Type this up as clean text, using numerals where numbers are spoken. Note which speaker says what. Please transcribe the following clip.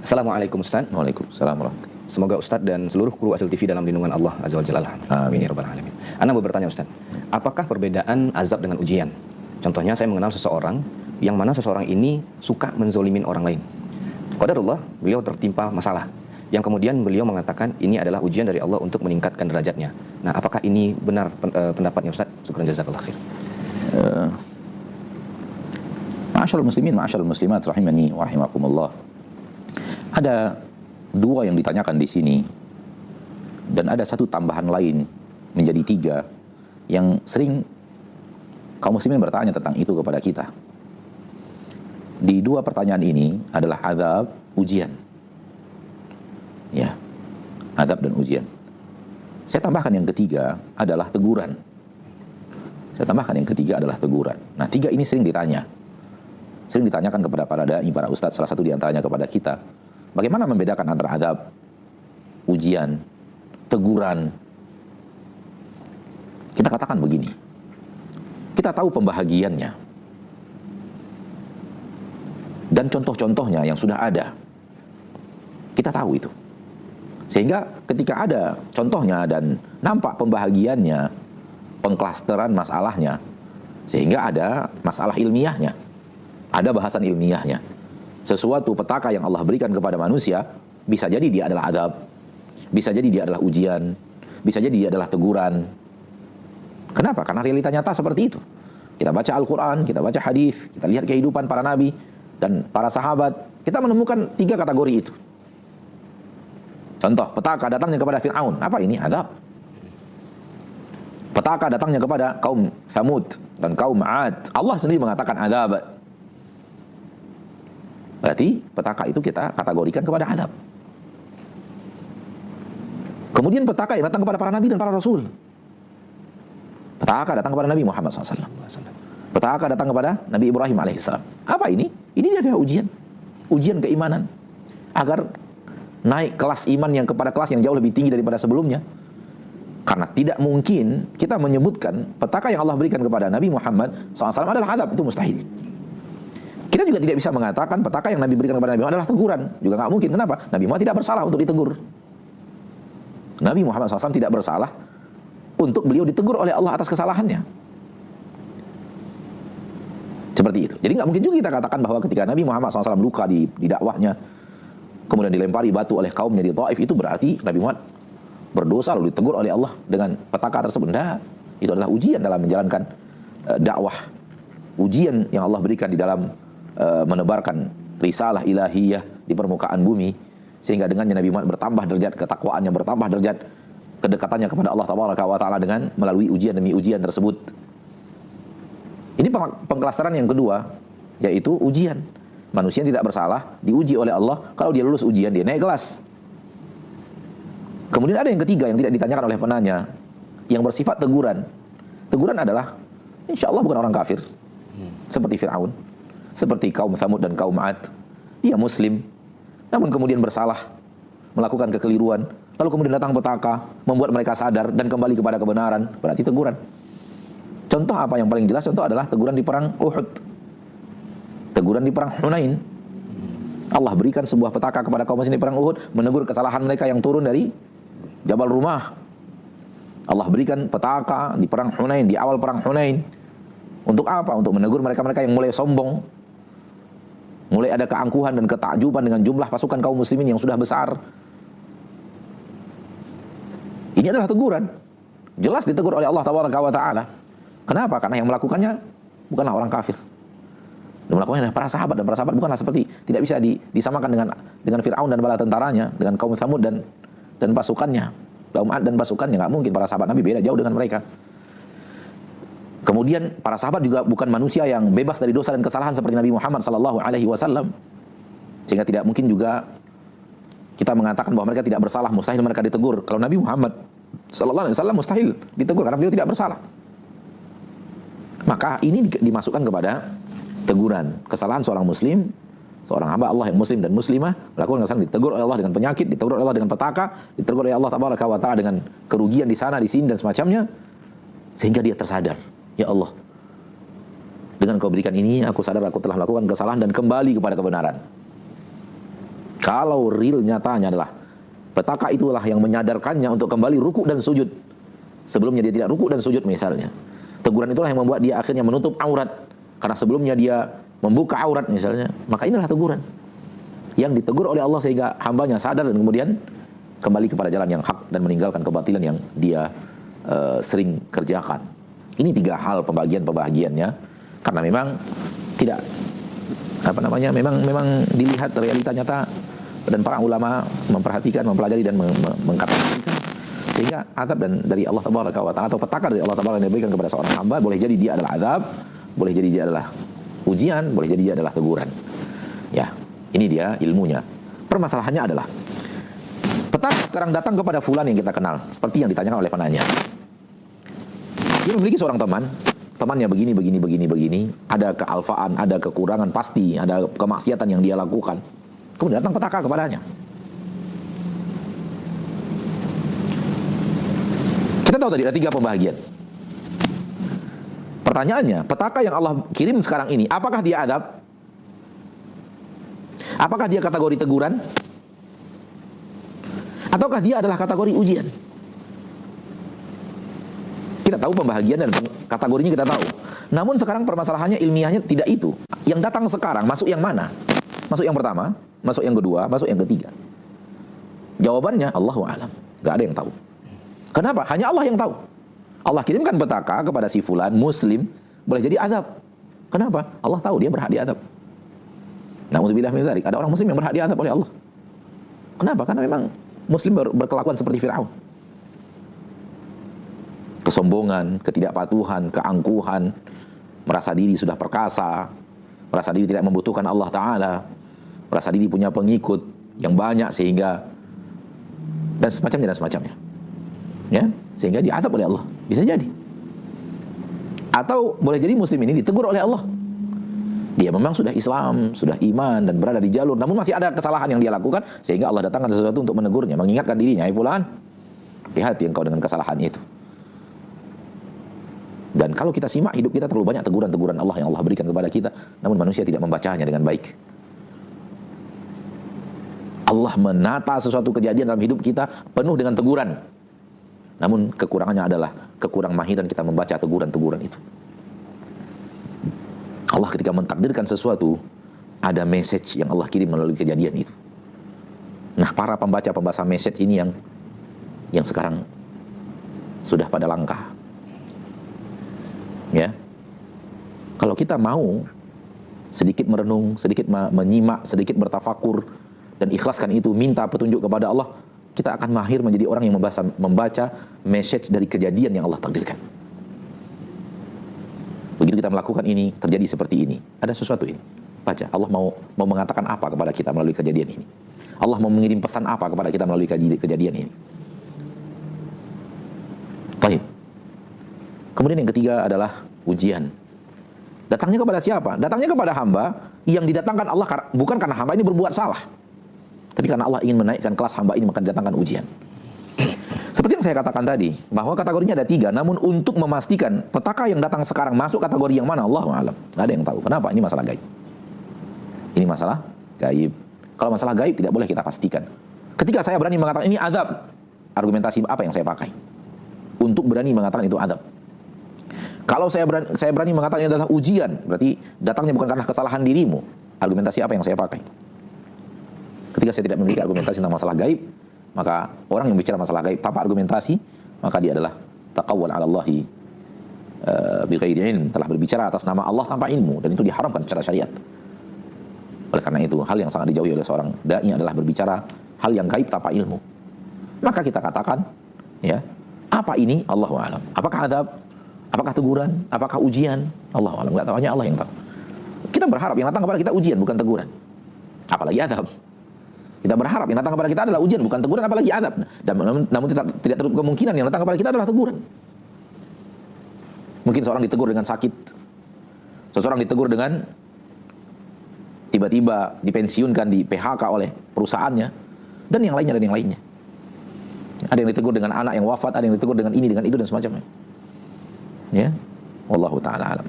Speaker 1: Assalamualaikum Ustaz.
Speaker 2: Waalaikumsalam warahmatullahi.
Speaker 1: Semoga Ustaz dan seluruh kru Asil TV dalam lindungan Allah Azza wa Jalla. Amin ya rabbal alamin. Ana mau bertanya Ustaz, apakah perbedaan azab dengan ujian? Contohnya saya mengenal seseorang yang mana seseorang ini suka menzolimin orang lain. Qadarullah, beliau tertimpa masalah yang kemudian beliau mengatakan ini adalah ujian dari Allah untuk meningkatkan derajatnya. Nah, apakah ini benar pendapatnya Ustaz? Syukran jazakallahu khair.
Speaker 2: Ma'asyiral muslimin, ma'asyiral muslimat rahimani wa rahimakumullah. Ada dua yang ditanyakan di sini dan ada satu tambahan lain menjadi tiga yang sering kaum muslimin bertanya tentang itu kepada kita. Di dua pertanyaan ini adalah azab, ujian. Ya, azab dan ujian. Saya tambahkan yang ketiga adalah teguran. Nah, tiga ini sering ditanya. Sering ditanyakan kepada para dai, para ustadz, salah satu diantaranya kepada kita. Bagaimana membedakan antara azab, ujian, teguran? Kita katakan begini. Kita tahu pembahagiannya. Dan contoh-contohnya yang sudah ada. Kita tahu itu. Sehingga ketika ada contohnya dan nampak pembahagiannya, pengklasteran masalahnya, sehingga ada masalah ilmiahnya. Ada bahasan ilmiahnya. Sesuatu petaka yang Allah berikan kepada manusia, bisa jadi dia adalah azab, bisa jadi dia adalah ujian, bisa jadi dia adalah teguran. Kenapa? Karena realita nyata seperti itu. Kita baca Al-Quran, kita baca hadis, kita lihat kehidupan para nabi dan para sahabat, kita menemukan tiga kategori itu. Contoh, petaka datangnya kepada Fir'aun. Apa ini? Azab. Petaka datangnya kepada kaum Thamud dan kaum 'Ad. Allah sendiri mengatakan azab. Berarti petaka itu kita kategorikan kepada azab. Kemudian petaka yang datang kepada para nabi dan para rasul. Petaka datang kepada Nabi Muhammad SAW. Petaka datang kepada Nabi Ibrahim alaihissalam. Apa ini? Ini adalah ujian. Ujian keimanan. Agar naik kelas iman yang kepada kelas yang jauh lebih tinggi daripada sebelumnya. Karena tidak mungkin kita menyebutkan petaka yang Allah berikan kepada Nabi Muhammad SAW adalah azab. Itu mustahil. Kita juga tidak bisa mengatakan petaka yang Nabi berikan kepada Nabi Muhammad adalah teguran. Juga nggak mungkin. Kenapa? Nabi Muhammad tidak bersalah untuk ditegur. Nabi Muhammad SAW tidak bersalah untuk beliau ditegur oleh Allah atas kesalahannya. Seperti itu. Jadi nggak mungkin juga kita katakan bahwa ketika Nabi Muhammad SAW luka di dakwahnya, kemudian dilempari batu oleh kaumnya di Taif, itu berarti Nabi Muhammad berdosa lalu ditegur oleh Allah dengan petaka tersebut. Nah, itu adalah ujian dalam menjalankan dakwah. Ujian yang Allah berikan di dalam menebarkan risalah ilahiyah di permukaan bumi, sehingga dengannya Nabi Muhammad bertambah derajat ketakwaannya, bertambah derajat kedekatannya kepada Allah Tabaraka wa Ta'ala dengan melalui ujian demi ujian tersebut. Ini pengklasteran yang kedua, yaitu ujian. Manusia yang tidak bersalah diuji oleh Allah, kalau dia lulus ujian dia naik kelas. Kemudian ada yang ketiga yang tidak ditanyakan oleh penanya, yang bersifat teguran. Teguran adalah insya Allah bukan orang kafir, seperti Fir'aun, seperti kaum Thamud dan kaum 'Ad. Dia muslim, namun kemudian bersalah, melakukan kekeliruan, lalu kemudian datang petaka, membuat mereka sadar dan kembali kepada kebenaran, berarti teguran. Contoh apa yang paling jelas? Contoh adalah teguran di perang Uhud, teguran di perang Hunain. Allah berikan sebuah petaka kepada kaum muslimin di perang Uhud, menegur kesalahan mereka yang turun dari Jabal Rumah. Allah berikan petaka di perang Hunain, di awal perang Hunain. Untuk apa? Untuk menegur mereka-mereka yang mulai sombong, mulai ada keangkuhan dan ketakjuban dengan jumlah pasukan kaum muslimin yang sudah besar. Ini adalah teguran. Jelas ditegur oleh Allah Tabaraka wa Ta'ala. Kenapa? Karena yang melakukannya bukanlah orang kafir. Yang melakukannya adalah para sahabat, dan para sahabat bukanlah seperti, tidak bisa disamakan dengan Fir'aun dan bala tentaranya, dengan kaum Thamud dan pasukannya, kaum 'Ad dan pasukannya. Nggak mungkin, para sahabat Nabi beda jauh dengan mereka. Kemudian para sahabat juga bukan manusia yang bebas dari dosa dan kesalahan seperti Nabi Muhammad SAW. Sehingga tidak mungkin juga kita mengatakan bahwa mereka tidak bersalah, mustahil mereka ditegur. Kalau Nabi Muhammad SAW mustahil ditegur karena beliau tidak bersalah. Maka ini dimasukkan kepada teguran. Kesalahan seorang muslim, seorang hamba Allah yang muslim dan muslimah melakukan kesalahan, ditegur oleh Allah dengan penyakit, ditegur oleh Allah dengan petaka, ditegur oleh Allah Tabaraka wa Ta'ala dengan kerugian di sana, di sini dan semacamnya, sehingga dia tersadar, ya Allah, dengan kau berikan ini, aku sadar aku telah melakukan kesalahan dan kembali kepada kebenaran. Kalau real nyatanya adalah petaka itulah yang menyadarkannya untuk kembali ruku dan sujud. Sebelumnya dia tidak ruku dan sujud misalnya. Teguran itulah yang membuat dia akhirnya menutup aurat. Karena sebelumnya dia membuka aurat misalnya. Maka inilah teguran yang ditegur oleh Allah sehingga hambanya sadar dan kemudian kembali kepada jalan yang hak dan meninggalkan kebatilan yang dia sering kerjakan. Ini 3 hal pembagiannya karena memang tidak memang dilihat realita nyata dan para ulama memperhatikan, mempelajari dan mengkategorikan sehingga azab dan dari Allah Tabaraka wa Ta'ala atau petaka dari Allah Tabaraka yang diberikan kepada seorang hamba boleh jadi dia adalah azab, boleh jadi dia adalah ujian, boleh jadi dia adalah teguran. Ya, ini dia ilmunya. Permasalahannya adalah petaka sekarang datang kepada fulan yang kita kenal, seperti yang ditanyakan oleh penanya. Dia memiliki seorang teman, temannya begini, ada kealfaan, ada kekurangan pasti, ada kemaksiatan yang dia lakukan. Kemudian datang petaka kepadanya. Kita tahu tadi ada 3 pembagian. Pertanyaannya, petaka yang Allah kirim sekarang ini, apakah dia azab? Apakah dia kategori teguran? Ataukah dia adalah kategori ujian? Kita tahu pembahagian dan kategorinya kita tahu. Namun sekarang permasalahannya ilmiahnya tidak itu. Yang datang sekarang masuk yang mana? Masuk yang pertama, masuk yang kedua, masuk yang ketiga? Jawabannya Allahu a'lam. Gak ada yang tahu. Kenapa? Hanya Allah yang tahu. Allah kirimkan petaka kepada si fulan muslim, boleh jadi azab. Kenapa? Allah tahu dia berhak diazab. Na'udzubillah min dzalik. Ada orang muslim yang berhak diazab oleh Allah. Kenapa? Karena memang muslim berkelakuan seperti Fir'aun. Kesombongan, ketidakpatuhan, keangkuhan, merasa diri sudah perkasa, merasa diri tidak membutuhkan Allah Ta'ala, merasa diri punya pengikut yang banyak sehingga dan semacamnya. Ya, sehingga diazab oleh Allah. Bisa jadi. Atau boleh jadi muslim ini ditegur oleh Allah. Dia memang sudah Islam, sudah iman dan berada di jalur, namun masih ada kesalahan yang dia lakukan sehingga Allah datangkan sesuatu untuk menegurnya, mengingatkan dirinya, "Hai fulan, hati-hati engkau dengan kesalahan itu." Dan kalau kita simak hidup kita terlalu banyak teguran-teguran Allah yang Allah berikan kepada kita, namun manusia tidak membacanya dengan baik. Allah menata sesuatu kejadian dalam hidup kita penuh dengan teguran. Namun kekurangannya adalah kekurang mahiran kita membaca teguran-teguran itu. Allah ketika mentakdirkan sesuatu, ada message yang Allah kirim melalui kejadian itu. Nah, para pembaca message ini yang sekarang sudah pada langkah. Ya, kalau kita mau sedikit merenung, sedikit menyimak, sedikit bertafakur dan ikhlaskan itu, minta petunjuk kepada Allah, kita akan mahir menjadi orang yang membaca message dari kejadian yang Allah takdirkan. Begitu kita melakukan ini, terjadi seperti ini, ada sesuatu ini. Baca, Allah mau mengatakan apa kepada kita melalui kejadian ini. Allah mau mengirim pesan apa kepada kita melalui kejadian ini. Baik. Kemudian yang ketiga adalah ujian. Datangnya kepada siapa? Datangnya kepada hamba yang didatangkan Allah bukan karena hamba ini berbuat salah, tapi karena Allah ingin menaikkan kelas hamba ini, maka didatangkan ujian. Seperti yang saya katakan tadi, bahwa kategorinya ada 3, namun untuk memastikan petaka yang datang sekarang masuk kategori yang mana, Allahu a'lam. Nggak ada yang tahu. Kenapa? Ini masalah gaib. Ini masalah gaib. Kalau masalah gaib tidak boleh kita pastikan. Ketika saya berani mengatakan ini azab, argumentasi apa yang saya pakai untuk berani mengatakan itu azab? Kalau saya berani mengatakan ini adalah ujian, berarti datangnya bukan karena kesalahan dirimu. Argumentasi apa yang saya pakai? Ketika saya tidak memiliki argumentasi tentang masalah gaib, maka orang yang bicara masalah gaib tanpa argumentasi, maka dia adalah taqawwal 'ala Allahi bighairi ilm, telah berbicara atas nama Allah tanpa ilmu, dan itu diharamkan secara syariat. Oleh karena itu, hal yang sangat dijauhi oleh seorang dai adalah berbicara hal yang gaib tanpa ilmu. Maka kita katakan, ya, apa ini? Allahu a'lam. Apakah azab? Apakah teguran? Apakah ujian? Allahu a'lam. Enggak tahu, hanya Allah yang tahu. Kita berharap yang datang kepada kita ujian, bukan teguran. Apalagi azab. Kita berharap yang datang kepada kita adalah ujian, bukan teguran, apalagi azab. Dan namun tidak tertutup kemungkinan yang datang kepada kita adalah teguran. Mungkin seorang ditegur dengan sakit. Seseorang ditegur dengan tiba-tiba dipensiunkan, di PHK oleh perusahaannya, dan yang lainnya. Ada yang ditegur dengan anak yang wafat, ada yang ditegur dengan ini, dengan itu, dan semacamnya. Ya, wallahu ta'ala alam.